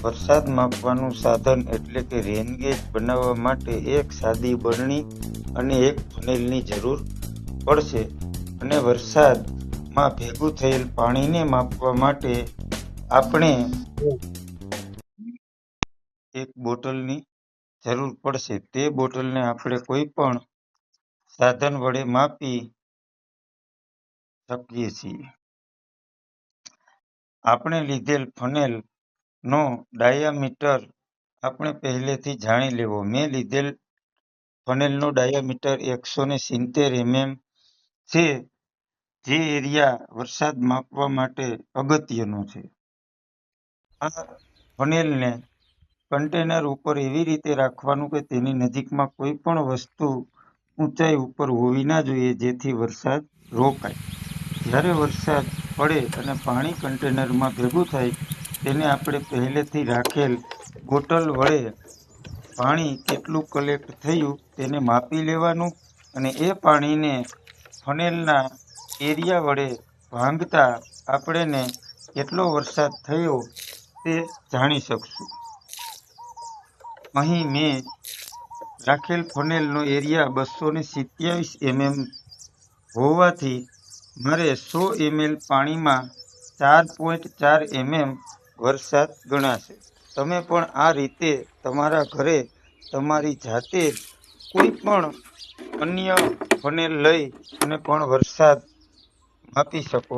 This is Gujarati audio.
વરસાદ માપવાનું સાધન એટલે કે રેનગેજ બનાવવા માટે એક સાદી બરણી અને એક ફનેલની જરૂર પડશે અને વરસાદમાં ભેગું થયેલ પાણીને માપવા માટે આપણે એક બોટલની જરૂર પડશે. તે બોટલને આપણે કોઈ પણ સાધન વડે માપી શકીએ છીએ. આપણે લીધેલ ફનેલ નો ડાયામીટર આપણે પહેલેથી જાણી લેવો. મેં લીધેલ ફનેલનો ડાયામીટર 170 mm છે, જે એરિયા વરસાદ માપવા માટે અગત્યનો છે. આ ફનેલને કન્ટેનર ઉપર એવી રીતે રાખવાનું કે તેની નજીકમાં કોઈ પણ વસ્તુ ઊંચાઈ ઉપર હોવી ના જોઈએ, જેથી વરસાદ રોકાય. જ્યારે વરસાદ પડે અને પાણી કન્ટેનરમાં ભેગું થાય, તેને આપણે પહેલેથી રાખેલ બોટલ વડે પાણી કેટલું કલેક્ટ થયું તેને માપી લેવાનું અને એ પાણીને ફનેલના એરિયા વડે ભાંગતા આપણને કેટલો વરસાદ થયો તે જાણી શકશું. અહીં મેં રાખેલ ફનેલનો એરિયા 227 mm હોવાથી મારે 100 ml પાણીમાં 4.4 mm વરસાદ ગણાશે. તમે પણ આ રીતે તમારા ઘરે તમારી જાતે જ કોઈ પણ અન્ય ફનેલ લઈ અને પણ વરસાદ માપી શકો